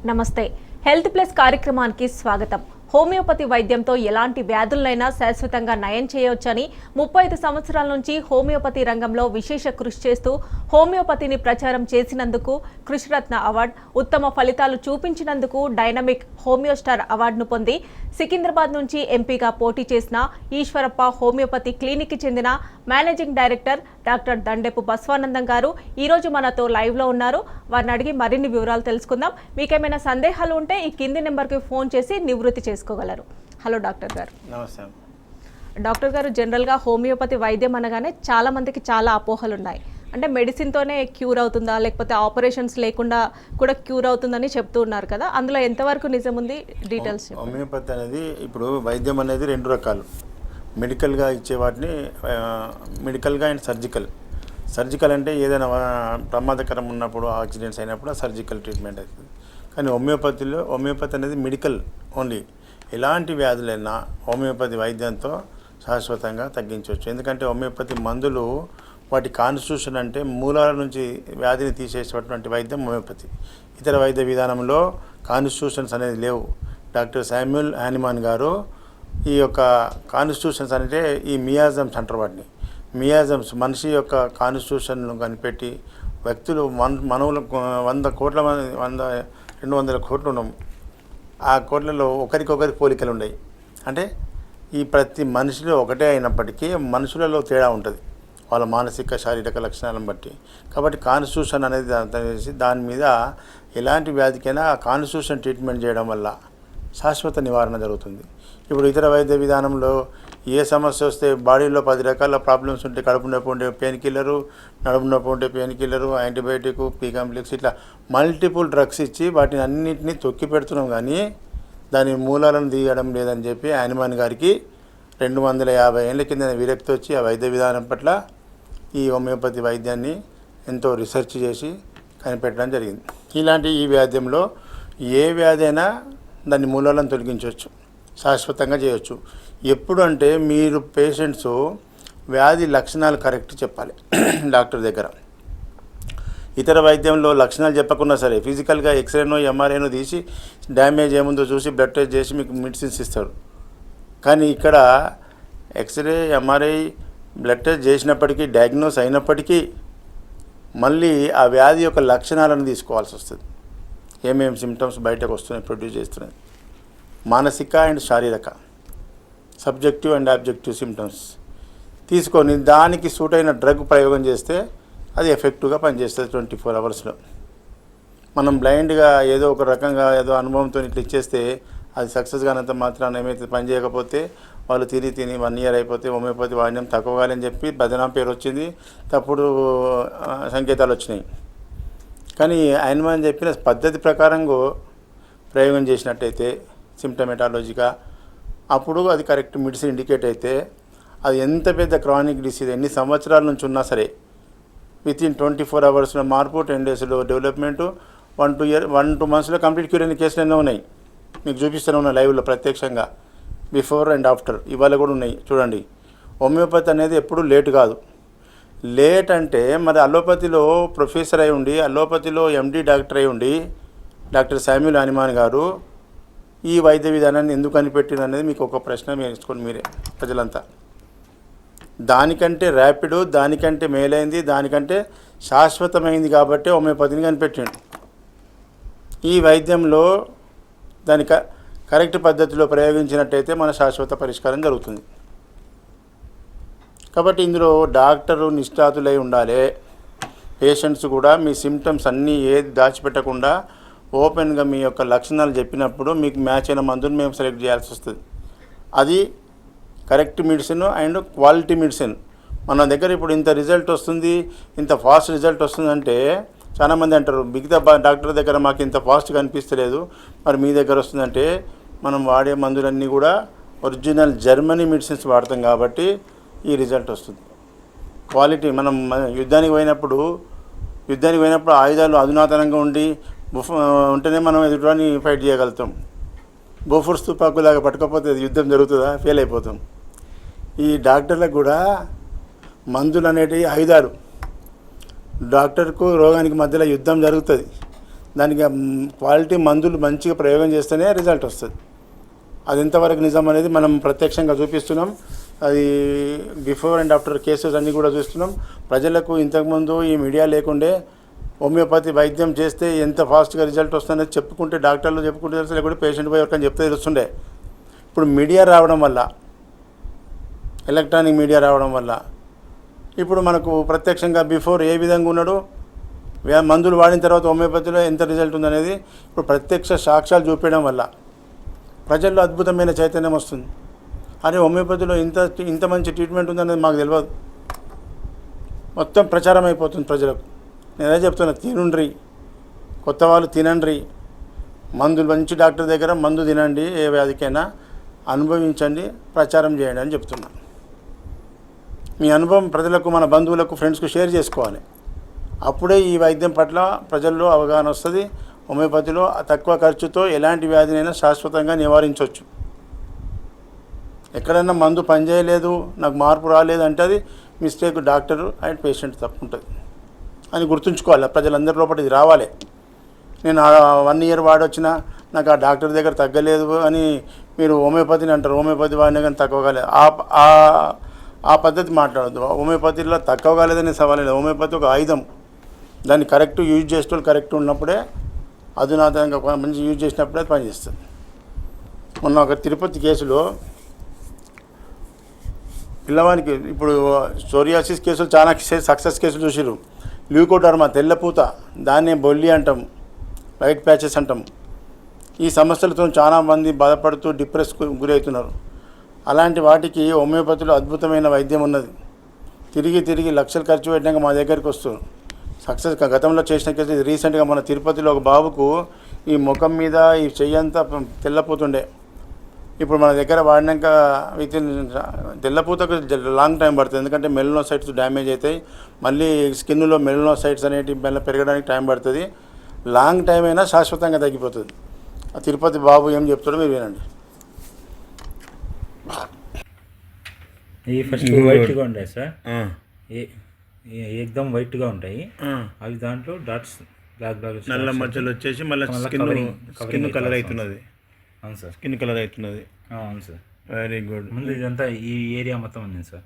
నమస్తే. Health plus కార్యక్రమానికి స్వాగతం. హోమియోపతి వైద్యంతో ఎలాంటి వ్యాధులైనా శాశ్వతంగా నయం చేయవచ్చని 35 సంవత్సరాల నుంచి హోమియోపతి రంగంలో విశేష కృషి చేస్తూ హోమియోపతిని ప్రచారం చేసినందుకు కృషిరత్న అవార్డు, ఉత్తమ ఫలితాలు చూపించినందుకు డైనమిక్ హోమియో స్టార్ అవార్డును పొంది సికింద్రాబాద్ నుంచి ఎంపీగా పోటీ చేసిన ఈశ్వరప్ప హోమియోపతి క్లినిక్కి చెందిన managing director doctor Dandepu Basavanandam గారు ఈరోజు మనతో లైవ్లో ఉన్నారు. వారిని అడిగి మరిన్ని వివరాలు తెలుసుకుందాం. మీకేమైనా సందేహాలు ఉంటే ఈ కింది నెంబర్కి ఫోన్ చేసి నివృత్తి చేసుకోగలరు. హలో డాక్టర్ గారు. నమస్తే డాక్టర్ గారు, జనరల్గా హోమియోపతి వైద్యం అనగానే చాలా మందికి చాలా అపోహలు ఉన్నాయి. అంటే మెడిసిన్తోనే క్యూర్ అవుతుందా, లేకపోతే ఆపరేషన్స్ లేకుండా కూడా క్యూర్ అవుతుందని చెప్తూ ఉన్నారు కదా, అందులో ఎంతవరకు నిజం ఉంది? డీటెయిల్స్. హోమియోపతి అనేది ఇప్పుడు వైద్యం అనేది రెండు రకాలు. మెడికల్గా ఇచ్చే వాటిని మెడికల్గా అండ్ సర్జికల్ అంటే ఏదైనా ప్రమాదకరం ఉన్నప్పుడు, యాక్సిడెంట్స్ అయినప్పుడు సర్జికల్ ట్రీట్మెంట్ అవుతుంది. కానీ హోమియోపతి అనేది మెడికల్ ఓన్లీ. ఎలాంటి వ్యాధులైనా హోమియోపతి వైద్యంతో శాశ్వతంగా తగ్గించవచ్చు. ఎందుకంటే హోమియోపతి మందులు వాటి కాన్స్టిట్యూషన్ అంటే మూలాల నుంచి వ్యాధిని తీసేసేటువంటి వైద్యం హోమియోపతి. ఇతర వైద్య విధానంలో కాన్స్టిట్యూషన్స్ అనేది లేవు. డాక్టర్ శామ్యూల్ హానిమాన్ గారు ఈ యొక్క కాన్స్టిట్యూషన్స్ అంటే ఈ మియాజమ్స్ అంటారు వాటిని. మియాజమ్స్ మనిషి యొక్క కాన్స్టిట్యూషన్ను కనిపెట్టి వ్యక్తులు మనవులు 100 కోట్ల మంది 200 కోట్లు ఉన్నాం. ఆ కోట్లలో ఒకరికొకరి పోలికలు ఉన్నాయి. అంటే ఈ ప్రతి మనిషిలో ఒకటే అయినప్పటికీ మనుషులలో తేడా ఉంటుంది వాళ్ళ మానసిక శారీరక లక్షణాలను బట్టి. కాబట్టి కాన్స్టిట్యూషన్ అనేది దాని మీద ఎలాంటి వ్యాధికైనా ఆ కాన్స్టిట్యూషన్ ట్రీట్మెంట్ చేయడం వల్ల శాశ్వత నివారణ జరుగుతుంది. ఇప్పుడు ఇతర వైద్య విధానంలో ఏ సమస్య వస్తే బాడీలో 10 రకాల ప్రాబ్లమ్స్ ఉంటే, కడుపు నొప్పి ఉంటే పెయిన్ కిల్లరు, నడుము నొప్పి ఉంటే pain Keller, antibiotic, P complex, ఇట్లా మల్టిపుల్ డ్రగ్స్ ఇచ్చి వాటిని అన్నింటినీ తొక్కి పెడుతున్నాం. కానీ దాని మూలాలను తీయడం లేదని చెప్పి హానిమాన్ గారికి 250 ఏళ్ళ కింద విరక్తి వచ్చి ఆ వైద్య విధానం పట్ల ఈ హోమియోపతి వైద్యాన్ని ఎంతో రీసెర్చ్ చేసి కనిపెట్టడం జరిగింది. ఇలాంటి ఈ వ్యాధ్యంలో ఏ వ్యాధి అయినా దాని మూలాలను తొలగించవచ్చు, శాశ్వతంగా చేయవచ్చు. ఎప్పుడు అంటే మీరు పేషెంట్స్ వ్యాధి లక్షణాలు కరెక్ట్ చెప్పాలి డాక్టర్ దగ్గర. ఇతర వైద్యంలో లక్షణాలు చెప్పకుండా సరే ఫిజికల్గా ఎక్స్రేనో ఎంఆర్ఐనో తీసి డ్యామేజ్ ఏముందో చూసి బ్లడ్ టెస్ట్ చేసి మీకు మెడిసిన్స్ ఇస్తారు. కానీ ఇక్కడ ఎక్స్రే ఎంఆర్ఐ బ్లడ్ టెస్ట్ చేసినప్పటికీ, డయాగ్నోస్ అయినప్పటికీ మళ్ళీ ఆ వ్యాధి యొక్క లక్షణాలను తీసుకోవాల్సి వస్తుంది. ఏమేమి సిమ్టమ్స్ బయటకు వస్తున్నాయి, ప్రొడ్యూస్ చేస్తున్నాయి, మానసిక అండ్ శారీరక, సబ్జెక్టివ్ అండ్ ఆబ్జెక్టివ్ సిమ్టమ్స్ తీసుకొని దానికి సూట్ అయిన డ్రగ్ ప్రయోగం చేస్తే అది ఎఫెక్టివ్గా పనిచేస్తుంది 24 అవర్స్లో. మనం బ్లైండ్గా ఏదో ఒక రకంగా ఏదో అనుభవంతో ఇట్లా ఇచ్చేస్తే అది సక్సెస్ కానంత మాత్రాన ఏమైతే పని చేయకపోతే వాళ్ళు తిని 1 ఇయర్ అయిపోతే హోమియోపతి వాడినం తక్కువగాలని చెప్పి బదనాం పేరు వచ్చింది, తప్పుడు సంకేతాలు వచ్చినాయి. కానీ హానిమాన్ చెప్పిన పద్ధతి ప్రకారంగా ప్రయోగం చేసినట్టయితే సిమ్టమెటాలజీగా అప్పుడు అది కరెక్ట్ మెడిసిన్ ఇండికేట్ అయితే అది ఎంత పెద్ద క్రానిక్ డిసీజ్ ఎన్ని సంవత్సరాల నుంచి ఉన్నా సరే వితిన్ 24 అవర్స్లో మార్పు, 10 డేస్లో డెవలప్మెంటు, 1-2 మంత్స్లో కంప్లీట్ క్యూర్ అయిన కేసులు ఎన్నో ఉన్నాయి. మీకు చూపిస్తూనే ఉన్నాయి లైవ్లో ప్రత్యక్షంగా, బిఫోర్ అండ్ ఆఫ్టర్ ఇవాళ కూడా ఉన్నాయి చూడండి. హోమియోపతి అనేది ఎప్పుడు లేట్ కాదు. లేట్ అంటే మరి అలోపతిలో ప్రొఫెసర్ అయి ఉండి, అలోపతిలో ఎండి డాక్టర్ అయి ఉండి డాక్టర్ శామ్యూల్ హానిమాన్ గారు ఈ వైద్య విధానాన్ని ఎందుకు కనిపెట్టింది అనేది మీకు ఒక ప్రశ్న వేసుకోండి మీరే ప్రజలంతా. దానికంటే ర్యాపిడ్, దానికంటే మేలైంది, దానికంటే శాశ్వతమైంది కాబట్టి హోమియోపతిని కనిపెట్టిండు. ఈ వైద్యంలో దాని కరెక్ట్ పద్ధతిలో ప్రయోగించినట్టయితే మన శాశ్వత పరిష్కారం జరుగుతుంది. కాబట్టి ఇందులో డాక్టరు నిష్ఠాతులై ఉండాలి. పేషెంట్స్ కూడా మీ సిమ్టమ్స్ అన్నీ ఏది దాచిపెట్టకుండా ఓపెన్గా మీ యొక్క లక్షణాలు చెప్పినప్పుడు మీకు మ్యాచ్ అయిన మందుని మేము సెలెక్ట్ చేయాల్సి వస్తుంది. అది correct medicine and quality medicine. మన దగ్గర ఇప్పుడు ఇంత రిజల్ట్ వస్తుంది, ఇంత ఫాస్ట్ రిజల్ట్ వస్తుందంటే చాలామంది అంటారు మిగతా డాక్టర్ దగ్గర మాకు ఇంత ఫాస్ట్ కనిపిస్తలేదు, మరి మీ దగ్గర వస్తుందంటే మనం వాడే మందులన్నీ కూడా ఒరిజినల్ జర్మనీ మెడిసిన్స్ వాడతాం కాబట్టి ఈ రిజల్ట్ వస్తుంది. క్వాలిటీ మనం యుద్ధానికి పోయినప్పుడు ఆయుధాలు అధునాతనంగా ఉంటేనే మనం ఎదుటిని ఫైట్ చేయగలుగుతాం. బోఫోర్స్ తుపాకులాగా పట్టుకపోతే యుద్ధం జరుగుతుందా? ఫెయిల్ అయిపోతాం. ఈ డాక్టర్లకు కూడా మందులు అనేటివి ఆయుధాలు. డాక్టర్కు రోగానికి మధ్యలో యుద్ధం జరుగుతుంది. దానికి క్వాలిటీ మందులు మంచిగా ప్రయోగం చేస్తేనే రిజల్ట్ వస్తుంది. అది ఎంతవరకు నిజం అనేది మనం ప్రత్యక్షంగా చూపిస్తున్నాం. అది బిఫోర్ అండ్ ఆఫ్టర్ కేసెస్ అన్నీ కూడా చూస్తున్నాం. ప్రజలకు ఇంతకుముందు ఈ మీడియా లేకుండే హోమియోపతి వైద్యం చేస్తే ఎంత ఫాస్ట్గా రిజల్ట్ వస్తుందనేది చెప్పుకుంటే డాక్టర్లు చెప్పుకుంటే తెలుసు, లేకుంటే పేషెంట్ పోయి ఎవరికని చెప్తే తెలుస్తుండే. ఇప్పుడు మీడియా రావడం వల్ల, ఎలక్ట్రానిక్ మీడియా రావడం వల్ల ఇప్పుడు మనకు ప్రత్యక్షంగా బిఫోర్ ఏ విధంగా ఉన్నాడు, మందులు వాడిన తర్వాత హోమియోపతిలో ఎంత రిజల్ట్ ఉందనేది ఇప్పుడు ప్రత్యక్ష సాక్ష్యాలు చూపించడం వల్ల ప్రజల్లో అద్భుతమైన చైతన్యం వస్తుంది. అరే హోమియోపతిలో ఇంత మంచి ట్రీట్మెంట్ ఉందనేది మాకు తెలియదు, మొత్తం ప్రచారం అయిపోతుంది ప్రజలకు. నేను అదే చెప్తున్నా, తినుండ్రి, కొత్త వాళ్ళు తినండి, మందులు మంచి డాక్టర్ దగ్గర మందు తినండి, ఏ వ్యాధికైనా అనుభవించండి, ప్రచారం చేయండి అని చెప్తున్నా. మీ అనుభవం ప్రజలకు, మన బంధువులకు, ఫ్రెండ్స్కు షేర్ చేసుకోవాలి. అప్పుడే ఈ వైద్యం పట్ల ప్రజల్లో అవగాహన వస్తుంది. హోమియోపతిలో తక్కువ ఖర్చుతో ఎలాంటి వ్యాధినైనా శాశ్వతంగా నివారించవచ్చు. ఎక్కడైనా మందు పనిచేయలేదు, నాకు మార్పు రాలేదు అంటే అది మిస్టేక్ డాక్టర్ అండ్ పేషెంట్ తప్పు ఉంటుంది అని గుర్తుంచుకోవాలి. ప్రజలందరి లోపల ఇది రావాలి. నేను 1 year వాడొచ్చినా నాకు ఆ డాక్టర్ దగ్గర తగ్గలేదు అని మీరు హోమియోపతిని అంటారు, హోమియోపతి వాడినా కానీ తక్కువ కాలేదు, ఆ పద్ధతి మాట్లాడద్దు. హోమియోపతిలో తక్కువ కాలేదని సవాల్ లేదు. హోమియోపతి ఒక ఆయుధం, దాన్ని కరెక్ట్ యూజ్ చేసేటోళ్ళు కరెక్ట్ ఉన్నప్పుడే, అధునాతనంగా మంచి యూజ్ చేసినప్పుడే అది పనిచేస్తుంది. మొన్న ఒక తిరుపతి కేసులో పిల్లవానికి, ఇప్పుడు సోరియాసిస్ కేసులు చాలా సక్సెస్ కేసులు చూసిరు. ల్యూకోడర్మా తెల్లపూత, దాన్నే బొల్లి అంటాం, వైట్ ప్యాచెస్ అంటాం. ఈ సమస్యలతో చాలామంది బాధపడుతూ డిప్రెస్కు గురవుతున్నారు. అలాంటి వాటికి హోమియోపతిలో అద్భుతమైన వైద్యం ఉన్నది. తిరిగి లక్షలు ఖర్చు పెట్టినాక మా దగ్గరికి వస్తారు. సక్సెస్ గతంలో చేసిన కేసు రీసెంట్గా మన తిరుపతిలో ఒక బాబుకు ఈ ముఖం మీద ఈ చెయ్యంతా తెల్లపోతుండే. ఇప్పుడు మన దగ్గర వాడినాక తెల్లపూతకు లాంగ్ టైం పడుతుంది, ఎందుకంటే మెలనోసైట్స్ డ్యామేజ్ అవుతాయి. మళ్ళీ స్కిన్లో మెలనోసైట్స్ అనేవి మళ్ళీ పెరగడానికి టైం పడుతుంది. లాంగ్ టైం అయినా శాశ్వతంగా తగ్గిపోతుంది. ఆ తిరుపతి బాబు ఏం చెప్తాడో మీరు వినండి. ఈ ఫస్ట్ వైట్గా ఉంటాయి సార్, ఏకదం వైట్గా ఉంటాయి. అవి దాంట్లో డాట్స్ బ్లాక్ నల్ల మచ్చలు వచ్చేసి మళ్ళీ స్కిన్ కలర్ అవుతున్నది. అవును సార్, స్కిన్ కలర్ అవుతున్నది. అవును సార్, వెరీ గుడ్. ముందు ఇదంతా ఈ ఏరియా మొత్తం ఉంది సార్,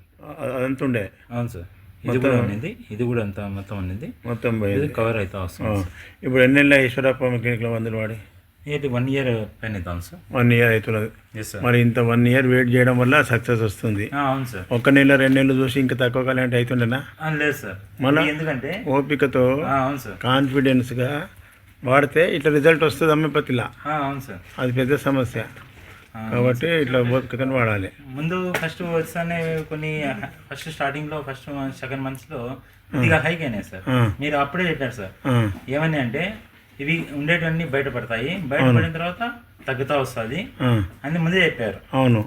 అదంతా ఉండే. అవును సార్, ఇది కూడా ఉన్నది, ఇది కూడా అంతా మొత్తం ఉన్నది, మొత్తం కవర్ అవుతా వస్తుంది. ఇప్పుడు ఎన్నెళ్ళ ఈశ్వరప్ప మెకానిక్లో మందులు వాడి? 1 year పైన అవుతాం సార్. 1 year అవుతున్నది. మరి ఇంత 1 year వెయిట్ చేయడం వల్ల సక్సెస్ వస్తుంది. అవును సార్, 1 నెల 2 నెలలు చూసి ఇంకా తక్కువ కాలం అంటే అవుతుండేనా? లేదు సార్, మళ్ళీ ఎందుకంటే ఓపికతో అవును సార్ కాన్ఫిడెన్స్గా వాడితే ఇట్లా రిజల్ట్ వస్తుంది హోమియోపతిలా. అవును సార్, అది పెద్ద సమస్య కాబట్టి ఇట్లా ఓపికతో వాడాలి. ముందు ఫస్ట్ వస్తానే కొన్ని ఫస్ట్ స్టార్టింగ్లో ఫస్ట్ 2 monthsలో కొద్దిగా హైక్ అయినాయి సార్. మీరు అప్పుడే చెప్పారు సార్, ఏమని అంటే ఇవి ఉండేటివన్నీ బయటపడతాయి, బయటపడిన తర్వాత తగ్గుతా వస్తుంది అని ముందే చెప్పారు. అవును,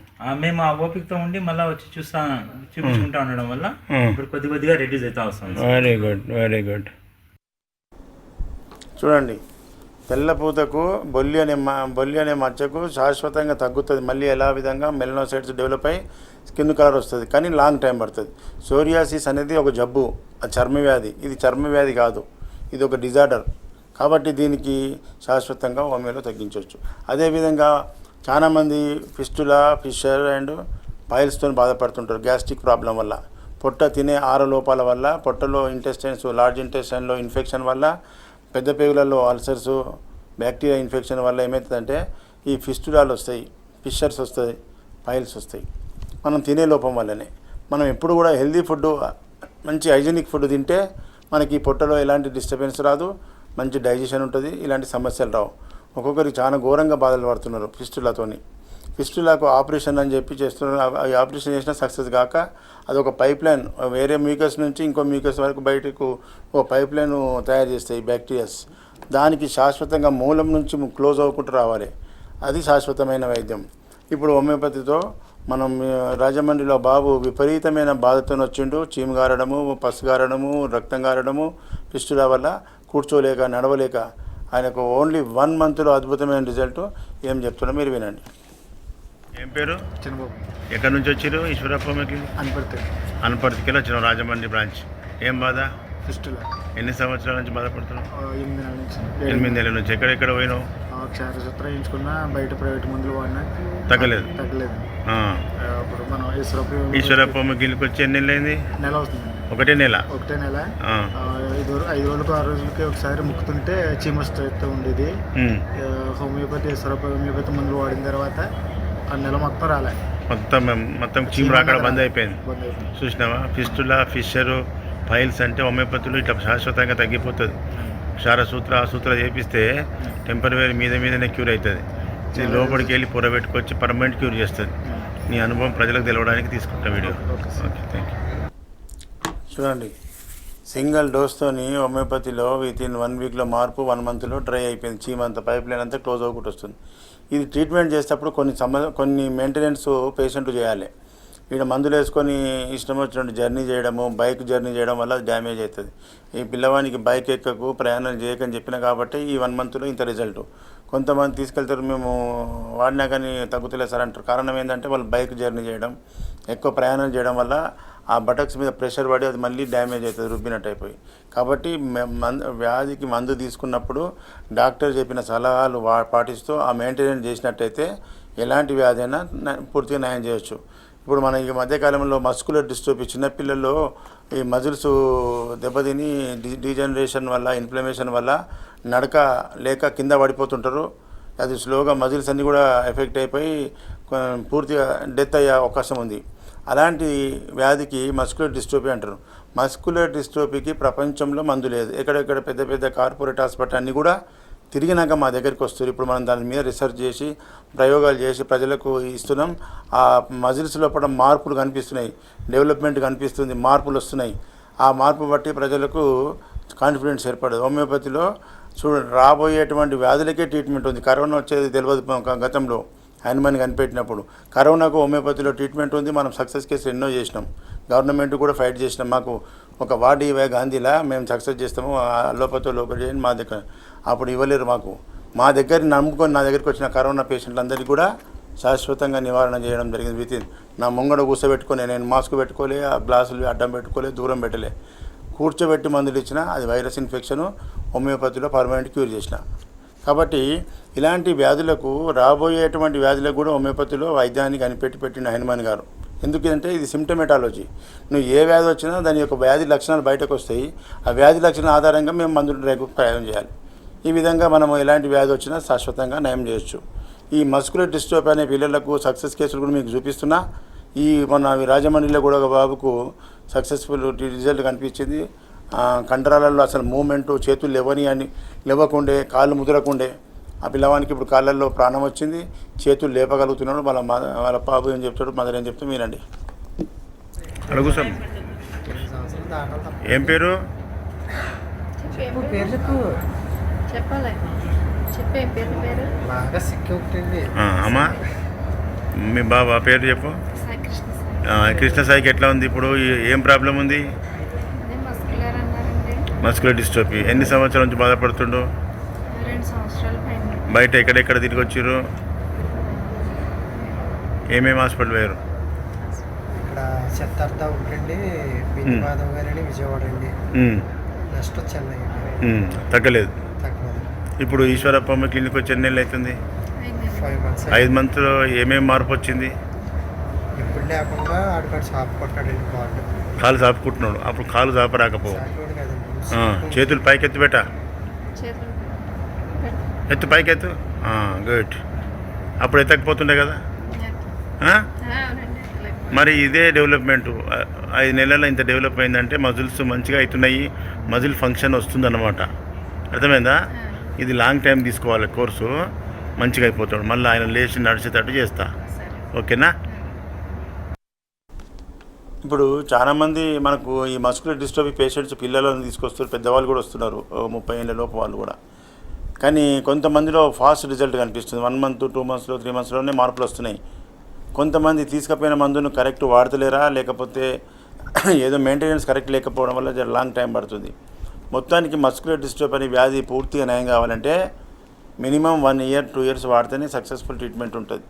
మేము ఆ ఓపికతో ఉండి మళ్ళీ వచ్చి చూపించుకుంటా ఉండడం వల్ల ఇప్పుడు కొద్దిగా రెడ్యూస్ అవుతా వస్తుంది. Very good, very good. చూడండి, తెల్లపూతకు బొల్లి అనే మచ్చకు శాశ్వతంగా తగ్గుతుంది. మళ్ళీ ఎలా విధంగా మెలనోసైట్స్ డెవలప్ అయ్యి స్కిన్ కలర్ వస్తుంది, కానీ లాంగ్ టైం పడుతుంది. సోరియాసిస్ అనేది ఒక జబ్బు, అది చర్మ వ్యాధి. ఇది చర్మ వ్యాధి కాదు, ఇది ఒక డిజార్డర్. కాబట్టి దీనికి శాశ్వతంగా హోమియోలో తగ్గించవచ్చు. అదేవిధంగా చాలామంది ఫిస్టులా, ఫిషర్ అండ్ పైల్స్తో బాధపడుతుంటారు గ్యాస్ట్రిక్ ప్రాబ్లం వల్ల. పొట్ట తినే ఆహార లోపాల వల్ల, పొట్టలో లార్జ్ ఇంటెస్టైన్లో ఇన్ఫెక్షన్ వల్ల, పెద్ద పేగులలో అల్సర్స్, బ్యాక్టీరియా ఇన్ఫెక్షన్ వల్ల ఏమవుతుందంటే ఈ ఫిస్టులాలు వస్తాయి, ఫిషర్స్ వస్తాయి, పైల్స్ వస్తాయి. మనం తినే లోపం వల్లనే. మనం ఎప్పుడు కూడా హెల్దీ ఫుడ్, మంచి హైజీనిక్ ఫుడ్ తింటే మనకి పొట్టలో ఎలాంటి డిస్టర్బెన్స్ రాదు, మంచి డైజెషన్ ఉంటుంది, ఇలాంటి సమస్యలు రావు. ఒక్కొక్కరికి చాలా ఘోరంగా బాధలు పడుతున్నారు ఫిస్టులాతోని. ఫిస్టులాకు ఆపరేషన్ అని చెప్పి చేస్తున్నారు. అవి ఆపరేషన్ చేసినా సక్సెస్ కాక అదొక పైప్ లైన్, వేరే మ్యూకస్ నుంచి ఇంకో మ్యూకస్ వరకు బయటకు ఒక పైప్ లైన్ తయారు చేస్తాయి బ్యాక్టీరియాస్. దానికి శాశ్వతంగా మూలం నుంచి క్లోజ్ అవ్వకుండా రావాలి. అది శాశ్వతమైన వైద్యం. ఇప్పుడు హోమియోపతితో మనం రాజమండ్రిలో బాబు విపరీతమైన బాధతో వచ్చిండు. చీము గారడము, పసు గారడము, రక్తం గారడము, ఫిస్టులా వల్ల కూర్చోలేక నడవలేక ఆయనకు ఓన్లీ 1 monthలో అద్భుతమైన రిజల్ట్. ఏం చెప్తున్నా మీరు వినండి. ఏం పేరు? చిన్నబాబు. ఎక్కడి నుంచి వచ్చారు? ఈశ్వరప్ప మెకానిక్. అనపర్తి. అనపర్తికి వచ్చినాం, రాజమండ్రి బ్రాంచ్. ఏం బాధ? ఫిస్టులా ఎన్ని సంవత్సరాల నుంచి బాధపడుతున్నావు? 8 నెలల నుంచి 8 నెలల నుంచి. ఎక్కడెక్కడ పోయినావు? క్షారసూత్ర వేయించుకున్నా, బయట ప్రైవేట్ మందులు వాడినా తగ్గలేదు. ఇప్పుడు మనం ఈశ్వరప్ప గిల్లికి వచ్చి ఎన్ని నెలలు అయింది? నెల అవుతుంది. ఒకటే నెల. 5 రోజులకు 6 రోజులకి ఒకసారి ముక్కుతుంటే చీమ వస్తూ ఉండేది. హోమియోపతి హోమియోపతి మందులు వాడిన తర్వాత ఆ నెల మొత్తం రాలే. మొత్తం చీమ రాకడ బంద్ అయిపోయింది. చూసినావా? ఫిస్టులా, ఫిషరు, ఫైల్స్ అంటే హోమియోపతిలో ఇట్లా శాశ్వతంగా తగ్గిపోతుంది. క్షారసూత్ర సూత్ర చేపిస్తే టెంపరరీ మీదనే క్యూర్ అవుతుంది. ఇది లోపలికి వెళ్ళి పొర పెట్టుకొచ్చి పర్మనెంట్ క్యూర్ చేస్తుంది. నీ అనుభవం ప్రజలకు తెలవడానికి తీసుకుంటా వీడియో. Okay, thank you. చూడండి, సింగిల్ డోస్తోని హోమియోపతిలో వితిన్ 1 వీక్లో మార్పు, 1 మంత్లో డ్రై అయిపోయింది. చీమ అంతా పైప్ లైన్ అంతా క్లోజ్ అవ్వకుండా వస్తుంది. ఇది ట్రీట్మెంట్ చేసేటప్పుడు కొన్ని మెయింటెనెన్స్ పేషెంట్ చేయాలి. ఇక్కడ మందులు వేసుకొని ఇష్టం వచ్చినట్టు జర్నీ చేయడము, బైక్ జర్నీ చేయడం వల్ల డ్యామేజ్ అవుతుంది. ఈ పిల్లవానికి బైక్ ఎక్కకు, ప్రయాణం చేయకని చెప్పిన కాబట్టి ఈ 1 మంత్లో ఇంత రిజల్ట్. కొంతమంది తీసుకెళ్తారు, మేము వాడినా కానీ తగ్గుతలేదు సార్ అంటారు. కారణం ఏంటంటే వాళ్ళు బైక్ జర్నీ చేయడం, ఎక్కువ ప్రయాణం చేయడం వల్ల ఆ బటక్స్ మీద ప్రెషర్ పడి అది మళ్ళీ డ్యామేజ్ అవుతుంది, రుబ్బినట్టు అయిపోయి. కాబట్టి వ్యాధికి మందు తీసుకున్నప్పుడు డాక్టర్ చెప్పిన సలహాలు పాటిస్తూ ఆ మెయింటెనెన్స్ చేసినట్టయితే ఎలాంటి వ్యాధి అయినా పూర్తిగా నయం చేయొచ్చు. ఇప్పుడు మన ఈ మధ్యకాలంలో మస్కులర్ డిస్ట్రోఫీ, చిన్నపిల్లల్లో ఈ మజిల్స్ దెబ్బతిని డీజనరేషన్ వల్ల, ఇన్ఫ్లమేషన్ వల్ల నడక లేక కింద పడిపోతుంటారు. అది స్లోగా మజిల్స్ అన్నీ కూడా ఎఫెక్ట్ అయిపోయి పూర్తిగా డెత్ అయ్యే అవకాశం ఉంది. అలాంటి వ్యాధికి మస్కులర్ డిస్ట్రోఫీ అంటారు. మస్కులర్ డిస్ట్రోఫీకి ప్రపంచంలో మందు లేదు. ఎక్కడెక్కడ పెద్ద పెద్ద కార్పొరేట్ హాస్పిటల్ అన్నీ కూడా తిరిగినాక మా దగ్గరికి వస్తారు. ఇప్పుడు మనం దాని మీద రీసెర్చ్ చేసి ప్రయోగాలు చేసి ప్రజలకు ఇస్తున్నాం. ఆ మజిల్స్ లోపల మార్పులు కనిపిస్తున్నాయి, డెవలప్మెంట్ కనిపిస్తుంది, మార్పులు వస్తున్నాయి. ఆ మార్పు బట్టి ప్రజలకు కాన్ఫిడెన్స్ ఏర్పడదు. హోమియోపతిలో చూడండి, రాబోయేటువంటి వ్యాధులకే ట్రీట్మెంట్ ఉంది. కరోనా వచ్చేది తెలియదు గతంలో హ్యాన్మన్ కనిపెట్టినప్పుడు. కరోనాకు హోమియోపతిలో ట్రీట్మెంట్ ఉంది. మనం సక్సెస్ కేసులు ఎన్నో చేసినాం, గవర్నమెంట్ కూడా ఫైట్ చేసినాం. మాకు ఒక వార్డు ఇవే గాంధీలా మేము సక్సెస్ చేస్తాము, లోపతో లోపల చేయండి మా దగ్గర. అప్పుడు ఇవ్వలేరు మాకు. మా దగ్గర నమ్ముకొని నా దగ్గరికి వచ్చిన కరోనా పేషెంట్లందరికీ కూడా శాశ్వతంగా నివారణ చేయడం జరిగింది. వితిన్ నా ముంగడ కూర్చోబెట్టుకొని, నేను మాస్క్ పెట్టుకోలే, ఆ గ్లాసులు అడ్డం పెట్టుకోలే, దూరం పెట్టలే, కూర్చోబెట్టి మందులు ఇచ్చిన అది వైరస్ ఇన్ఫెక్షను హోమియోపతిలో పర్మనెంట్ క్యూర్ చేసిన. కాబట్టి ఇలాంటి వ్యాధులకు, రాబోయేటువంటి వ్యాధులకు కూడా హోమియోపతిలో వైద్యాన్ని కనిపెట్టిన హనుమాన్ గారు. ఎందుకంటే ఇది సిమ్టమెటాలజీ. నువ్వు ఏ వ్యాధి వచ్చినా దాని యొక్క వ్యాధి లక్షణాలు బయటకు వస్తాయి. ఆ వ్యాధి లక్షణాల ఆధారంగా మేము మందులు ప్రయోగం చేయాలి. ఈ విధంగా మనము ఎలాంటి వ్యాధి వచ్చినా శాశ్వతంగా నయం చేయొచ్చు. ఈ మస్కులర్ డిస్ట్రోఫీ అనే పిల్లలకు సక్సెస్ కేసులు కూడా మీకు చూపిస్తున్నా. మొన్న రాజమండ్రిలో కూడా ఒక బాబుకు సక్సెస్ఫుల్ రిజల్ట్ కనిపించింది. కండరాలలో అసలు మూమెంటు, చేతులు లేవకుండే, కాళ్ళు ముదరకుండే. ఆ పిల్లవానికి ఇప్పుడు కాళ్ళల్లో ప్రాణం వచ్చింది, చేతులు లేపగలుగుతున్నాడు. వాళ్ళ బాబు ఏం చెప్తాడు, మదర్ ఏం చెప్తాడు మీరండి. అడుగు సార్, ఏం పేరు? అమ్మా, మీ బాబా పేరు చెప్పు. కృష్ణ సాయికి ఎట్లా ఉంది ఇప్పుడు? ఏం ప్రాబ్లం ఉంది? Muscular dystrophy. ఎన్ని సంవత్సరాల నుంచి బాధపడుతుండో? బయట ఎక్కడెక్కడ తిరిగి వచ్చారు? ఏమేమి హాస్పిటల్ వేరు? ఇక్కడ చెత్తార్త ఉంటుంది, మాధవ్ గారని విజయవాడ అండి, నెక్స్ట్ చెన్నై. తగ్గలేదు. ఇప్పుడు ఈశ్వరప్ప క్లినిక్ వచ్చి ఎన్ని నెలలు అవుతుంది? 5 మంత్స్లో ఏమేమి మార్పు వచ్చింది? ఇప్పుడు లేకుండా ఆడికాడు షాప్ కొట్టాడండి. కాలు చాపుకుంటున్నాడు. అప్పుడు కాలు చాపరాకపో. చేతులు పైకెత్తు బేటా, ఎత్తు పైకెత్తు. గుడ్. అప్పుడు ఎత్తకపోతుండే కదా. మరి ఇదే డెవలప్మెంటు 5 నెలల్లో ఇంత డెవలప్ అయిందంటే మజిల్స్ మంచిగా అవుతున్నాయి, మజిల్ ఫంక్షన్ వస్తుందన్నమాట. అర్థమైందా? ఇది లాంగ్ టైం తీసుకోవాలి కోర్సు. మంచిగా అయిపోతాడు. మళ్ళీ ఆయన లేచి నడిచేటట్టు చేస్తా. ఓకేనా? ఇప్పుడు చాలామంది మనకు ఈ మస్కులర్ డిస్ట్రోఫీ పేషెంట్స్ పిల్లలను తీసుకొస్తారు, పెద్దవాళ్ళు కూడా వస్తున్నారు, 30 ఏళ్ళ లోపు వాళ్ళు కూడా. కానీ కొంతమందిలో ఫాస్ట్ రిజల్ట్ కనిపిస్తుంది. 1 మంత్, 2 మంత్స్లో, 3 మంత్స్లోనే మార్పులు వస్తున్నాయి. కొంతమంది తీసుకుపోయిన మందును కరెక్ట్ వాడతలేరా, లేకపోతే ఏదో మెయింటెనెన్స్ కరెక్ట్ లేకపోవడం వల్ల జర లాంగ్ టైం పడుతుంది. మొత్తానికి మస్కులర్ డిస్ట్రోఫీ అనే వ్యాధి పూర్తిగా నయం కావాలంటే మినిమం 1 ఇయర్ 2 ఇయర్స్ వాడితేనే సక్సెస్ఫుల్ ట్రీట్మెంట్ ఉంటుంది.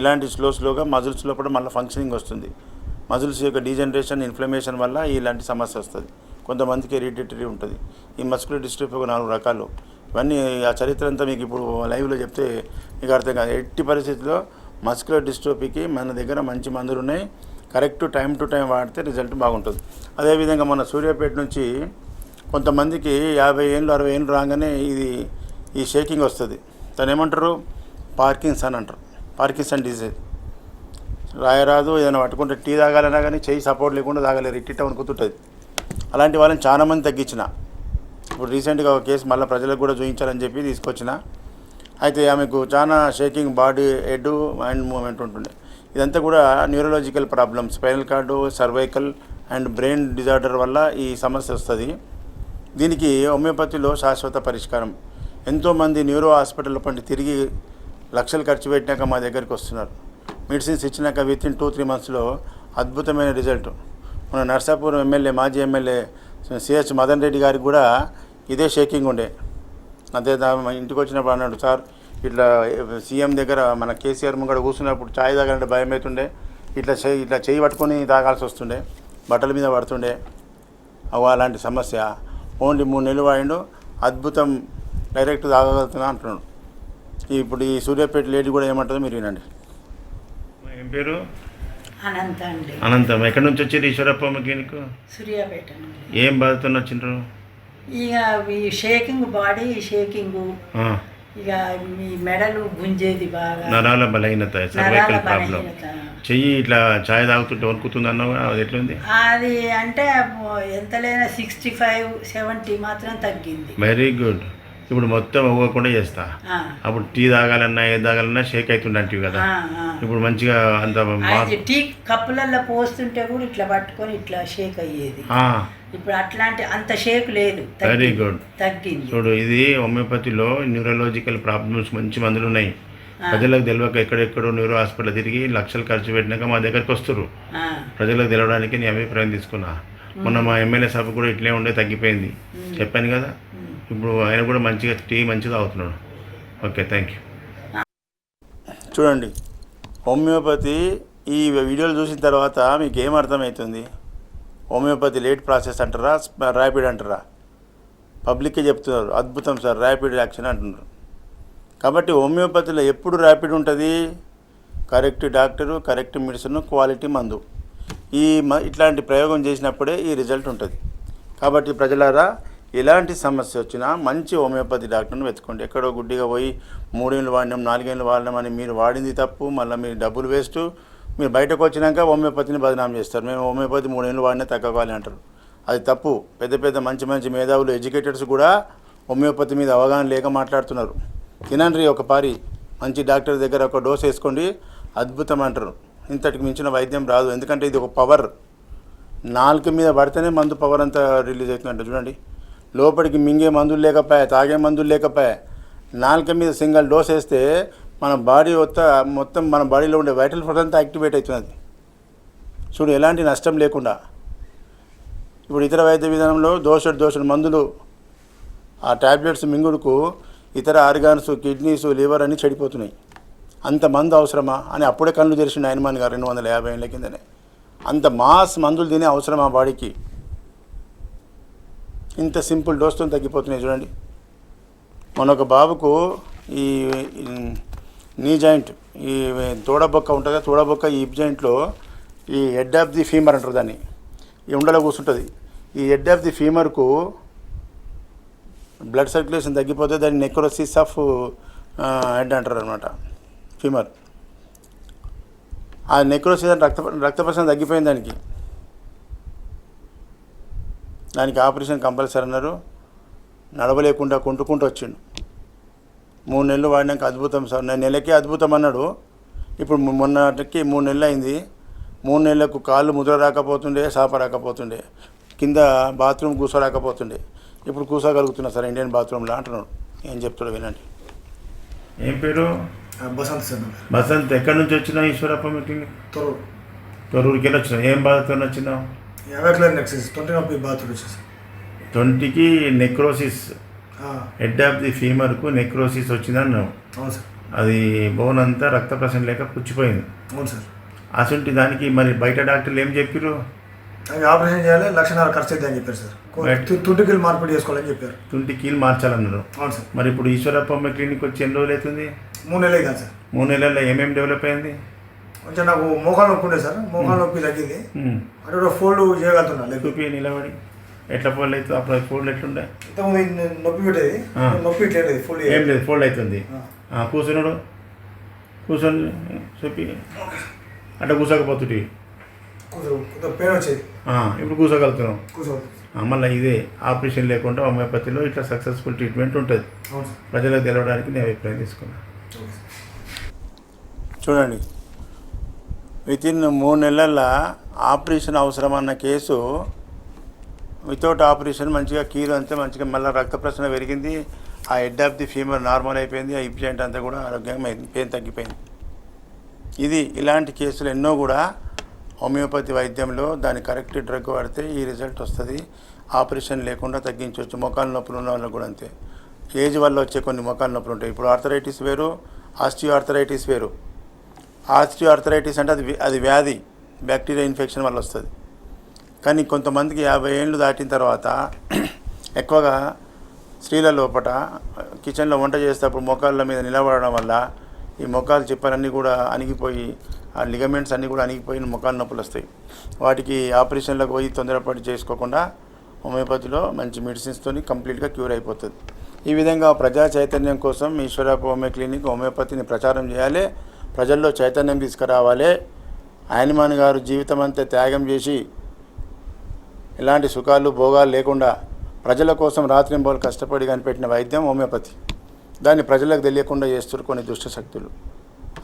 ఇలాంటి స్లోగా మజిల్స్లో కూడా మళ్ళీ ఫంక్షనింగ్ వస్తుంది. మజిల్స్ యొక్క డీజనరేషన్, ఇన్ఫ్లమేషన్ వల్ల ఇలాంటి సమస్య వస్తుంది. కొంతమందికి హెరిడిటరీ ఉంటుంది. ఈ మస్కులర్ డిస్ట్రోఫీ ఒక 4 రకాలు. ఇవన్నీ ఆ చరిత్ర అంతా మీకు ఇప్పుడు లైవ్లో చెప్తే మీకు అర్థం కాదు. ఎట్టి పరిస్థితుల్లో మస్కులర్ డిస్ట్రోఫీకి మన దగ్గర మంచి మందులు ఉన్నాయి. కరెక్ట్ టైం టు టైం వాడితే రిజల్ట్ బాగుంటుంది. అదేవిధంగా మన సూర్యాపేట నుంచి కొంతమందికి 50 ఏళ్ళు 60 ఏళ్ళు రాగానే ఈ షేకింగ్ వస్తుంది. దాన్ని ఏమంటారు? పార్కిన్సన్ అంటారు. Parkinson disease. రాయరాదు, ఏదైనా పట్టుకుంటే టీ తాగాలన్నా కానీ చెయ్యి సపోర్ట్ లేకుండా తాగలేరు, ఇట్టిట్ట వణుకుతుంటుంది. అలాంటి వాళ్ళని చాలామంది తగ్గించిన. ఇప్పుడు రీసెంట్గా ఒక కేసు మళ్ళీ ప్రజలకు కూడా చూపించాలని చెప్పి తీసుకొచ్చిన. అయితే ఆమెకు చాలా shaking, body, head and movement ఉంటుండే. ఇదంతా కూడా neurological problems, spinal cord, cervical and brain disorder వల్ల ఈ సమస్య వస్తుంది. దీనికి హోమియోపతిలో శాశ్వత పరిష్కారం. ఎంతోమంది న్యూరో హాస్పిటల్ పండి తిరిగి లక్షలు ఖర్చు పెట్టినాక మా దగ్గరికి వస్తున్నారు. మెడిసిన్స్ ఇచ్చినాక వితిన్ 2-3 మంత్స్లో అద్భుతమైన రిజల్ట్. మన నర్సాపూర్ ఎమ్మెల్యే, మాజీ ఎమ్మెల్యే సిహెచ్ మదన్ రెడ్డి గారికి కూడా ఇదే షేకింగ్ ఉండే. అదే ఇంటికి వచ్చినప్పుడు అన్నాడు, సార్ ఇట్లా సీఎం దగ్గర మన కేసీఆర్ ముంగడ కూర్చున్నప్పుడు ఛాయ్ తాగాలంటే భయం అవుతుండే, ఇట్లా చేయి పట్టుకొని తాగాల్సి వస్తుండే, బట్టల మీద పడుతుండే. అలాంటి సమస్య ఓన్లీ 3 నెలలు వాడిండు, అద్భుతం, డైరెక్ట్ తాగలుగుతున్నా అంటున్నాడు. ఇప్పుడు ఈ సూర్యాపేట లేడీ కూడా ఏమంటుందో మీరు వినండి. ఏం పేరు? అనంత అండి. అనంతం. ఎక్కడి నుంచి వచ్చారు ఈశ్వరప్ప క్లినిక్? సూర్యాపేట అండి. ఏం బాధతో వచ్చిండ్రు? ఇక ఈ షేకింగ్, బాడీ షేకింగ్, ఇక మీ మెడలు గుంజేది బాగా, నరాల బలహీనత, సర్వైకల్ ప్రాబ్లం. చెయ్యి ఇట్లా ఛాయ్ తాగుతుంటే వణుకుతుంది అన్నావు, అది ఎట్లుంది? అది అంటే ఎంతలైనా 65-70 మాత్రం తగ్గింది. Very good. ఇప్పుడు మొత్తం అవ్వకుండా చేస్తా. అప్పుడు టీ తాగాలన్నా ఏది తాగాలన్నా షేక్ అవుతుండంటివి కదా, ఇప్పుడు మంచిగా అంత టీ కప్పులలో పోస్తుంటే కూడా ఇట్లా పట్టుకొని ఇట్లా షేక్ అయ్యేది. ఇప్పుడు అట్లాంటి అంత షేక్ లేదు. వెరీ గుడ్, తగ్గింది. చూడు, ఇది హోమియోపతిలో న్యూరలాజికల్ ప్రాబ్లమ్స్ మంచి మందులు ఉన్నాయి. ప్రజలకు తెలియక ఎక్కడెక్కడో న్యూరో హాస్పిటల్ తిరిగి లక్షలు ఖర్చు పెట్టినాక మా దగ్గరికి వస్తారు. ప్రజలకు తెలవడానికి నీ అభిప్రాయం తీసుకున్నా. మొన్న మా ఎమ్మెల్యే సభ కూడా ఇట్లే ఉండే, తగ్గిపోయింది, చెప్పాను కదా. ఇప్పుడు ఆయన కూడా మంచిగా టీ మంచిగా అవుతున్నాడు. Okay, thank you. చూడండి, హోమియోపతి ఈ వీడియోలు చూసిన తర్వాత మీకు ఏం అర్థమవుతుంది? హోమియోపతి లేట్ ప్రాసెస్ అంటారా, ర్యాపిడ్ అంటారా? పబ్లిక్కే చెప్తున్నారు, అద్భుతం సార్, ర్యాపిడ్ యాక్షన్ అంటున్నారు. కాబట్టి హోమియోపతిలో ఎప్పుడు ర్యాపిడ్ ఉంటుంది? Correct doctor, correct medicine, quality మందు. ఇట్లాంటి ప్రయోగం చేసినప్పుడే ఈ రిజల్ట్ ఉంటుంది. కాబట్టి ప్రజలారా, ఎలాంటి సమస్య వచ్చినా మంచి హోమియోపతి డాక్టర్ని వెతుకోండి. ఎక్కడో గుడ్డిగా పోయి 3 ఏళ్ళు వాడినాం, 4 ఏళ్ళు వాడినాం అని మీరు వాడింది తప్పు, మళ్ళీ మీరు డబ్బులు వేస్ట్. మీరు బయటకు వచ్చినాక హోమియోపతిని బదనాం చేస్తారు. మేము హోమియోపతి 3 ఏళ్ళు వాడినా తగ్గవాలి అంటారు. అది తప్పు. పెద్ద పెద్ద మంచి మేధావులు, ఎడ్యుకేటర్స్ కూడా హోమియోపతి మీద అవగాహన లేక మాట్లాడుతున్నారు. తినండి ఒక పారి, మంచి డాక్టర్ దగ్గర ఒక డోస్ వేసుకోండి, అద్భుతం అంటారు. ఇంతటికి మించిన వైద్యం రాదు. ఎందుకంటే ఇది ఒక పవర్. నాలుక మీద పడితేనే మందు పవర్ అంతా రిలీజ్ అవుతుందంట. చూడండి, లోపలికి మింగే మందులు లేకపోయా, తాగే మందులు లేకపోయా, నాలుక మీద సింగిల్ డోస్ వేస్తే మన బాడీ మొత్తం మన బాడీలో ఉండే వైటల్ ఫోర్స్ అంతా యాక్టివేట్ అవుతున్నది. చూడు, ఎలాంటి నష్టం లేకుండా. ఇప్పుడు ఇతర వైద్య విధానంలో దోషుడు మందులు, ఆ ట్యాబ్లెట్స్ మింగుడుకు ఇతర ఆర్గాన్స్, కిడ్నీస్, లివర్ అన్నీ చెడిపోతున్నాయి. అంత మందు అవసరమా అని అప్పుడే కళ్ళు తెరిచిండు ఆయనమాన్ గారు 250 ఏళ్ళ కిందనే. అంత మాస్ మందులు తినే అవసరమా బాడీకి? ఇంత సింపుల్ డోస్తో తగ్గిపోతున్నాయి. చూడండి, మన ఒక బాబుకు ఈ నీ జాయింట్, ఈ తోడబొక్క ఉంటుందా, తోడబొక్క ఈ హిప్ జాయింట్లో ఈ హెడ్ ఆఫ్ ది ఫీమర్ అంటారు దాన్ని, ఈ ఉండలో కూర్చుంటుంది. ఈ హెడ్ ఆఫ్ ది ఫీమర్కు బ్లడ్ సర్క్యులేషన్ తగ్గిపోతే దాన్ని నెక్రోసిస్ ఆఫ్ హెడ్ అంటారు అనమాట, ఫీమర్. ఆ నెక్రోసిస్ రక్త ప్రసరణ తగ్గిపోయింది దానికి ఆపరేషన్ కంపల్సరీ అన్నారు. నడవలేకుండా కుంటుకుంటూ వచ్చిండు. 3 నెలలు వాడినాక అద్భుతం సార్, నెలకే అద్భుతం అన్నాడు. ఇప్పుడు మొన్నటికి 3 నెలలు అయింది. 3 నెలలకు కాళ్ళు ముద్ర రాకపోతుండే, సాప రాకపోతుండే, కింద బాత్రూమ్ కూర్చోరాకపోతుండే. ఇప్పుడు కూర్చోగలుగుతున్నా సార్ ఇండియన్ బాత్రూంలో అంటున్నాడు. ఏం చెప్తాడో వినండి. ఏం పేరు? బసంత్ సార్. బసంత్. ఎక్కడి నుంచి వచ్చినావు ఈశ్వరప్ప మీటింగ్? తొర్రూరుకి వెళ్ళి వచ్చినావు. ఏం బాధతో వచ్చినావు? 50 నెక్సిస్ 20 నొప్పి బాత్రూమ్ వచ్చేసి 20కి నెక్రోసిస్, హెడ్ ఆఫ్ ది ఫీమర్కు నెక్రోసిస్ వచ్చిందన్నావు. అవును సార్. అది బోన్ అంతా రక్త ప్రసరణ లేక పుచ్చిపోయింది. అవును సార్. అసంటి దానికి మరి బయట డాక్టర్లు ఏం చెప్పారు? అవి ఆపరేషన్ చేయాలి, 1,00,000 ఖర్చు అవుతుంది అని చెప్పారు సార్. తుంటికీలు మార్పిడి చేసుకోవాలని చెప్పారు. 20 కీలు మార్చాలన్నారు. అవును సార్. మరి ఇప్పుడు ఈశ్వరప్పమ్మ క్లినిక్ వచ్చి ఎన్ని రోజులు అవుతుంది? 3 నెలలు అవుతుంది సార్. 3 నెలల్లో ఏమేమి డెవలప్ అయింది? కొంచెం నాకు మోకాలు నొప్పి ఉండే సార్, మోకాలు నొప్పి తగ్గింది. అటు ఫోల్డ్ చేయగలుగుతున్నా. చూపి నిలబడి ఎట్లా ఫోల్డ్ అవుతుంది? అప్పుడు ఫోల్డ్ ఎట్లుండే? ఇంతకుముందు నొప్పి పెట్టేది, నొప్పి ఇట్లేదు, ఫోల్డ్ ఏం లేదు, ఫోల్డ్ అవుతుంది. కూర్చున్నాడు, కూర్చొని చూపి అట్లా కూర్చోకపోతుంది, పెయిన్ వచ్చేది. ఇప్పుడు కూర్చోగలుగుతున్నాం. కూర్చోవచ్చు. మళ్ళీ ఇదే ఆపరేషన్ లేకుండా హోమియోపతిలో ఇట్లా సక్సెస్ఫుల్ ట్రీట్మెంట్ ఉంటుంది. ప్రజలకు తెలవడానికి నేను అభిప్రాయం తీసుకున్నాను. చూడండి, వితిన్ 3 నెలల్లో ఆపరేషన్ అవసరమన్న కేసు వితౌట్ ఆపరేషన్ మంచిగా కీలు అంతా మంచిగా మళ్ళీ రక్త ప్రసరణ పెరిగింది, ఆ head of the femur normal అయిపోయింది, ఆ హిప్ జాయింట్ అంతా కూడా ఆరోగ్యంగా అయింది, పెయిన్ తగ్గిపోయింది. ఇలాంటి కేసులు ఎన్నో కూడా హోమియోపతి వైద్యంలో దాని కరెక్ట్ డ్రగ్ వాడితే ఈ రిజల్ట్ వస్తుంది. ఆపరేషన్ లేకుండా తగ్గించవచ్చు. మోకాళ్ళ నొప్పులు ఉన్న వాళ్ళకు కూడా అంతే. ఏజ్ వల్ల వచ్చే కొన్ని మోకాళ్ళ నొప్పులు ఉంటాయి. ఇప్పుడు ఆర్థరైటిస్ వేరు, ఆస్టియో ఆర్థరైటిస్ వేరు. ఆస్టియో ఆర్థరైటిస్ అంటే అది వ్యాధి, బ్యాక్టీరియా ఇన్ఫెక్షన్ వల్ల వస్తుంది. కానీ కొంతమందికి 50 ఏళ్ళు దాటిన తర్వాత ఎక్కువగా స్త్రీల లోపల కిచెన్లో వంట చేసేటప్పుడు మోకాళ్ళ మీద నిలబడడం వల్ల ఈ మోకాలు చిప్పలన్నీ కూడా అణిగిపోయి, ఆ లిగమెంట్స్ అన్నీ కూడా అణిగిపోయి మోకాలు నొప్పులు వస్తాయి. వాటికి ఆపరేషన్లకు పోయి తొందరపాటు చేసుకోకుండా హోమియోపతిలో మంచి మెడిసిన్స్తో కంప్లీట్గా క్యూర్ అయిపోతుంది. ఈ విధంగా ప్రజా చైతన్యం కోసం ఈశ్వరప్ప హోమియో క్లినిక్ హోమియోపతిని ప్రచారం చేయాలి, ప్రజల్లో చైతన్యం తీసుకురావాలి. ఆయనమాన్ గారు జీవితం అంతా త్యాగం చేసి ఎలాంటి సుఖాలు భోగాలు లేకుండా ప్రజల కోసం రాత్రింబోలు కష్టపడి కనిపెట్టిన వైద్యం హోమియోపతి. దాన్ని ప్రజలకు తెలియకుండా చేస్తున్నారు కొన్ని దుష్ట శక్తులు.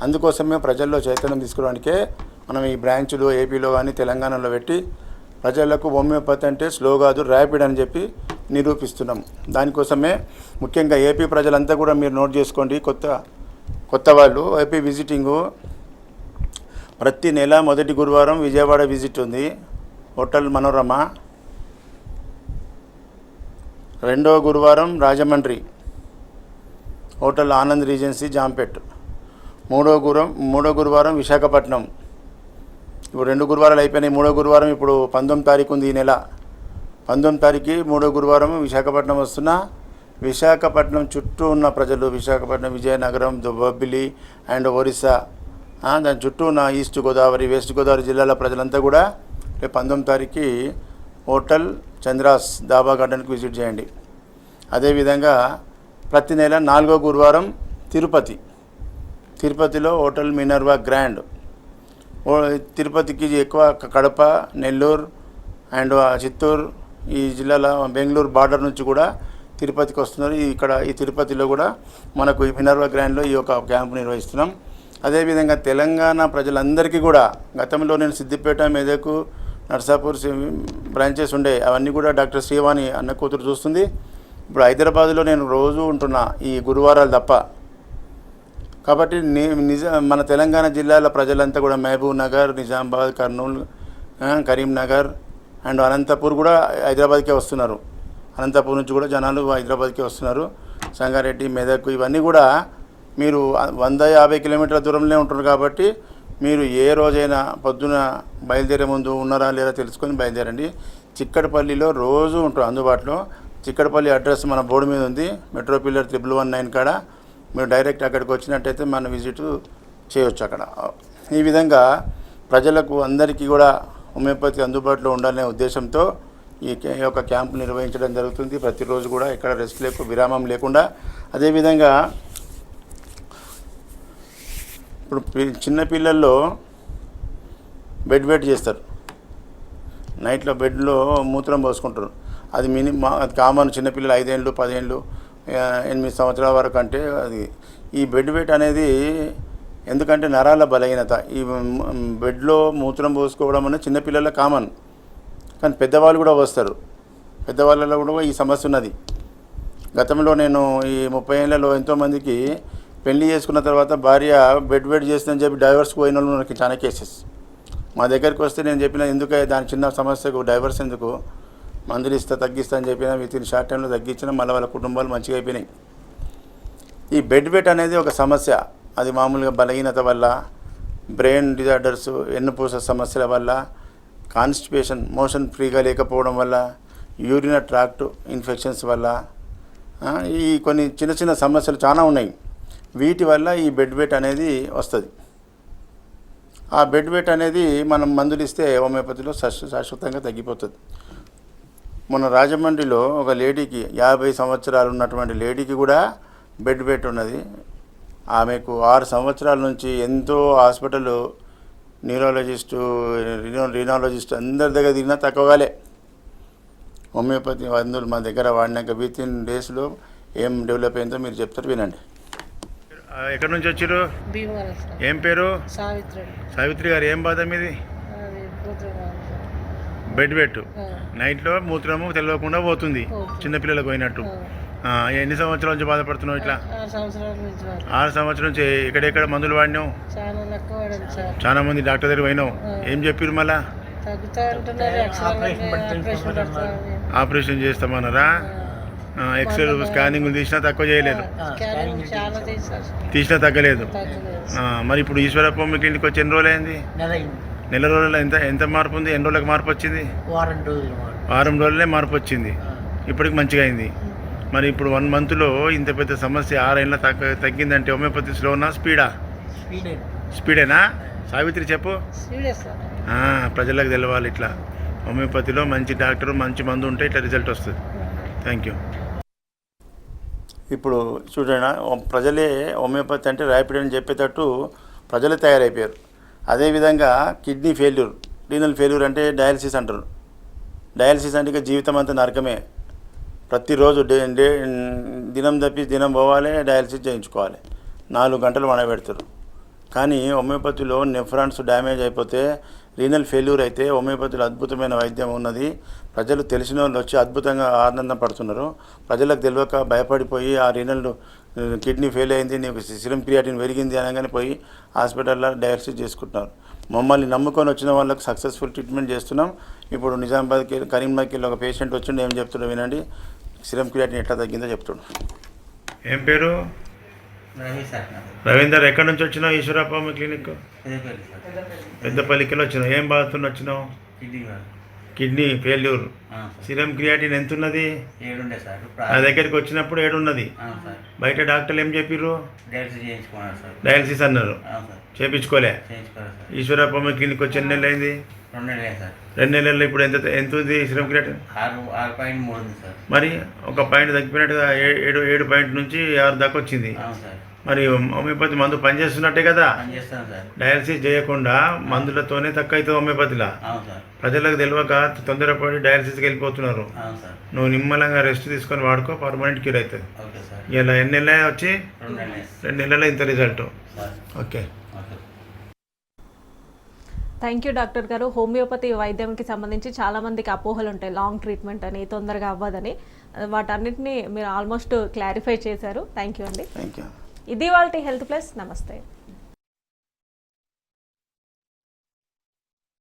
అందుకోసమే ప్రజల్లో చైతన్యం తీసుకురావడానికే మనం ఈ బ్రాంచులు ఏపీలో కానీ తెలంగాణలో పెట్టి ప్రజలకు హోమియోపతి అంటే స్లో కాదు, ర్యాపిడ్ అని చెప్పి నిరూపిస్తున్నాం. దానికోసమే ముఖ్యంగా ఏపీ ప్రజలంతా కూడా మీరు నోట్ చేసుకోండి. కొత్త వాళ్ళు ఏపీ విజిటింగు ప్రతి నెల మొదటి గురువారం విజయవాడ విజిట్ ఉంది, హోటల్ మనోరమ. రెండవ గురువారం రాజమండ్రి, హోటల్ ఆనంద్ రీజెన్సీ జాంపేట్. మూడో గురువారం విశాఖపట్నం. ఇప్పుడు 2 గురువారాలు అయిపోయినాయి. 3వ గురువారం ఇప్పుడు 19వ తారీఖు ఉంది. ఈ నెల 19వ తారీఖు 3వ గురువారం విశాఖపట్నం వస్తున్నా. విశాఖపట్నం చుట్టూ ఉన్న ప్రజలు, విశాఖపట్నం, విజయనగరం, బొబ్బిలి అండ్ ఒరిస్సా, దాని చుట్టూ ఉన్న ఈస్ట్ గోదావరి, వెస్ట్ గోదావరి జిల్లాల ప్రజలంతా కూడా రేపు 19వ తారీఖు హోటల్ చంద్రాస్ దాబా గార్డెన్కి విజిట్ చేయండి. అదేవిధంగా ప్రతి నెల 4వ గురువారం తిరుపతిలో హోటల్ మినర్వా గ్రాండ్. తిరుపతికి ఎక్కువ కడప, నెల్లూరు అండ్ చిత్తూరు ఈ జిల్లాల బెంగళూరు బార్డర్ నుంచి కూడా తిరుపతికి వస్తున్నారు. ఈ తిరుపతిలో కూడా మనకు మినర్వా గ్రాండ్లో ఈ యొక్క క్యాంపు నిర్వహిస్తున్నాం. అదేవిధంగా తెలంగాణ ప్రజలందరికీ కూడా గతంలో నేను సిద్దిపేట, మెదక్, నర్సాపూర్ బ్రాంచెస్ ఉండే, అవన్నీ కూడా డాక్టర్ శ్రీవాణి అన్న కూతురు చూస్తుంది. ఇప్పుడు హైదరాబాద్లో నేను రోజు ఉంటున్నా ఈ గురువారాలు తప్ప. కాబట్టి మన తెలంగాణ జిల్లాల ప్రజలంతా కూడా మహబూబ్ నగర్, నిజామాబాద్, కర్నూలు, కరీంనగర్ అండ్ అనంతపూర్ కూడా హైదరాబాద్కే వస్తున్నారు. అనంతపూర్ నుంచి కూడా జనాలు హైదరాబాద్కే వస్తున్నారు. సంగారెడ్డి, మెదక్ ఇవన్నీ కూడా మీరు 150 కిలోమీటర్ల దూరంలో ఉంటున్నారు. కాబట్టి మీరు ఏ రోజైనా పొద్దున బయలుదేరే ముందు ఉన్నారా లేదా తెలుసుకొని బయలుదేరండి. చిక్కడపల్లిలో రోజు ఉంటారు అందుబాటులో. చిక్కడపల్లి అడ్రస్ మన బోర్డు మీద ఉంది, మెట్రో పిల్లర్ 1119 కాడ. మీరు డైరెక్ట్ అక్కడికి వచ్చినట్టయితే మన విజిట్ చేయవచ్చు అక్కడ. ఈ విధంగా ప్రజలకు అందరికీ కూడా హోమియోపతి అందుబాటులో ఉండాలనే ఉద్దేశంతో ఈ యొక్క క్యాంపు నిర్వహించడం జరుగుతుంది. ప్రతిరోజు కూడా ఎక్కడ రెస్ట్ విరామం లేకుండా. అదేవిధంగా ఇప్పుడు చిన్నపిల్లల్లో బెడ్ వెయిట్ చేస్తారు, నైట్లో బెడ్లో మూత్రం పోసుకుంటారు. అది అది కామన్. చిన్నపిల్లలు 5 ఏళ్ళు, 10 ఏళ్ళు, 8 సంవత్సరాల వరకు అంటే అది ఈ బెడ్ వెయిట్ అనేది ఎందుకంటే నరాల బలహీనత. ఈ బెడ్లో మూత్రం పోసుకోవడం అనేది చిన్నపిల్లల కామన్, కానీ పెద్దవాళ్ళు కూడా వస్తారు. పెద్దవాళ్ళలో కూడా ఈ సమస్య ఉన్నది. గతంలో నేను ఈ 30 ఏళ్లలో ఎంతోమందికి పెళ్లి చేసుకున్న తర్వాత భార్య బెడ్ వెయిట్ చేస్తుందని చెప్పి డైవర్స్కి పోయిన వాళ్ళు నాకు చాలా కేసెస్. మా దగ్గరికి వస్తే నేను చెప్పిన ఎందుకు దాని చిన్న సమస్యకు డైవర్స్ ఎందుకు, మందులు తగ్గిస్తా అని చెప్పిన విత్ ఇన్ షార్ట్ టైంలో తగ్గించిన మళ్ళీ వాళ్ళ కుటుంబాలు మంచిగా అయిపోయినాయి. ఈ బెడ్ వెయిట్ అనేది ఒక సమస్య. అది మామూలుగా బలహీనత వల్ల, బ్రెయిన్ డిజార్డర్స్, వెన్నుపూస సమస్యల వల్ల, కాన్స్టిపేషన్ మోషన్ ఫ్రీగా లేకపోవడం వల్ల, యూరినరీ ట్రాక్ట్ ఇన్ఫెక్షన్స్ వల్ల, ఈ కొన్ని చిన్న చిన్న సమస్యలు చాలా ఉన్నాయి. వీటి వల్ల ఈ బెడ్ వెయిట్ అనేది వస్తుంది. ఆ బెడ్ వెయిట్ అనేది మనం మందులు ఇస్తే హోమియోపతిలో శాశ్వతంగా తగ్గిపోతుంది. మొన్న రాజమండ్రిలో ఒక లేడీకి 50 సంవత్సరాలు ఉన్నటువంటి లేడీకి కూడా బెడ్ వెయిట్ ఉన్నది. ఆమెకు 6 సంవత్సరాల నుంచి ఎంతో హాస్పిటల్ న్యూరాలజిస్టు రీనాలజిస్టు అందరి దగ్గర తిరిగినా తక్కువగాలే. హోమియోపతి మందులు మా దగ్గర వాడినాక విత్ ఇన్ డేస్లో ఏం డెవలప్ అయిందో మీరు చెప్తారు, వినండి. ఎక్కడి నుంచి వచ్చారు? భీమవరం సార్. ఏం పేరు? సావిత్రి. సావిత్రి గారు, ఏం బాధ మీది? అది మూత్రం బెడ్ వెయిట్. నైట్లో మూత్రము తెలియకుండా పోతుంది, చిన్నపిల్లలకు పోయినట్టు. ఎన్ని సంవత్సరాల నుంచి బాధపడుతున్నావు ఇట్లా? 6 సంవత్సరాల నుంచి 6 సంవత్సరాల నుంచి ఎక్కడెక్కడ మందులు వాడినావు? చాలా లెక్క వాడాను సార్. చాలా మంది డాక్టర్ దగ్గర పోయినావు. ఏం చెప్పారు మళ్ళా? తగ్గుతా అంటున్నారు. ఆపరేషన్ పెడతామని. ఆపరేషన్ చేస్తామన్నారా? ఎక్స్రే స్కానింగ్ తీసినా తక్కువ చేయలేదు, స్కానింగ్ చాలా తీసారు, తీసినా తగ్గలేదు. తగ్గలేదు. మరి ఇప్పుడు ఈశ్వరప్ప మీ క్లినిక్ వచ్చి ఎన్ని రోజులు అయింది? నెల రోజుల్లో ఎంత మార్పు ఉంది? ఎన్ని రోజులకు మార్పు వచ్చింది? వారం రోజులే మార్పు వచ్చింది. ఇప్పటికి మంచిగా అయింది. మరి ఇప్పుడు 1 మంత్లో ఇంత పెద్ద సమస్య 6 ఏళ్ళ తగ్గిందంటే హోమియోపతి స్లోనా స్పీడా? స్పీడేనా? సావిత్రి చెప్పు. ప్రజలకు తెలవాలి ఇట్లా హోమియోపతిలో మంచి డాక్టర్ మంచి మందు ఉంటే ఇట్లా రిజల్ట్ వస్తుంది. Thank you. ఇప్పుడు చూడండి, ప్రజలే హోమియోపతి అంటే ర్యాపిడ్ అని చెప్పేటట్టు ప్రజలే తయారైపోయారు. అదేవిధంగా కిడ్నీ ఫెయిల్యూర్, రీనల్ ఫెయిల్యూర్ అంటే డయాలసిస్ అంటారు. డయాలసిస్ అంటే ఇక జీవితం అంతా నరకమే. ప్రతిరోజు దినం తప్పి దినం పోవాలి, డయాలసిస్ చేయించుకోవాలి. 4 గంటలు వడబెడతారు. కానీ హోమియోపతిలో నెఫ్రాన్స్ డ్యామేజ్ అయిపోతే, రీనల్ ఫెయిల్యూర్ అయితే హోమియోపతిలో అద్భుతమైన వైద్యం ఉన్నది. ప్రజలు తెలిసిన వాళ్ళు వచ్చి అద్భుతంగా ఆనందం పడుతున్నారు. ప్రజలకు తెలియక భయపడిపోయి ఆ రీనల్ కిడ్నీ ఫెయిల్ అయింది, నీకు సిరం క్రియాటిన్ పెరిగింది అనగానే పోయి హాస్పిటల్లో డయాలసిస్ చేసుకుంటున్నారు. మమ్మల్ని నమ్ముకొని వచ్చిన వాళ్ళకి సక్సెస్ఫుల్ ట్రీట్మెంట్ చేస్తున్నాం. ఇప్పుడు నిజామాబాద్కి, కరీంనగర్కి ఒక పేషెంట్ వచ్చిండు. ఏం చెప్తున్నాడు వినండి. సిరం క్రియాటిన్ ఎట్లా తగ్గిందో చెప్తాడు. ఏం పేరు? రవీందర్. ఎక్కడి నుంచి వచ్చినావు? ఈశ్వరప్ప మీ క్లినిక్ పెద్దపల్లికి వచ్చినావు. ఏం బాధతో వచ్చినావు? Kidney failure. సిరం క్రియాటిన్ ఎంత ఉన్నది? 7 ఉండే సార్. నా దగ్గరికి వచ్చినప్పుడు 7 ఉన్నది. బయట డాక్టర్లు ఏం చెప్పిర్రు? డయాలసిస్ అన్నారు. చేయించుకోలే. ఈశ్వరప్ప మీ క్లినిక్ వచ్చి ఎన్ని నెలలు అయింది? 2 నెలలే సార్. 2 నెలల్లో ఇప్పుడు ఎంత ఉంది సిరం క్రియాటిన్? 6.3 ఉంది సార్. మరి ఒక పాయింట్ తగ్గిపోయినట్టుగా 7 పాయింట్ నుంచి 6 దాకా వచ్చింది. మరి హోమియోపతి మందు పనిచేస్తున్నట్టే కదా? డయాలసిస్ చేయకుండా మందులతోనే తక్కువ అవుతుంది హోమియోపతిలా. ప్రజలకు తెలియక తొందరపడి డయాలసిస్కి వెళ్ళిపోతున్నారు. నువ్వు నిమ్మలంగా రెస్ట్ తీసుకొని వాడుకో, పర్మనెంట్ క్యూర్ అవుతుంది. ఇలా ఎన్ని నెలలే వచ్చి? 2 నెలల్లో ఇంత result. Okay, thank you doctor గారు. హోమియోపతి వైద్యంకి సంబంధించి చాలామందికి అపోహలు ఉంటాయి, లాంగ్ ట్రీట్మెంట్ అని, తొందరగా అవ్వదని. వాటన్నిటిని మీరు ఆల్మోస్ట్ క్లారిఫై చేశారు. థ్యాంక్ యూ అండి. Thank you. ఇది వాళ్ళ హెల్త్ ప్లస్. నమస్తే.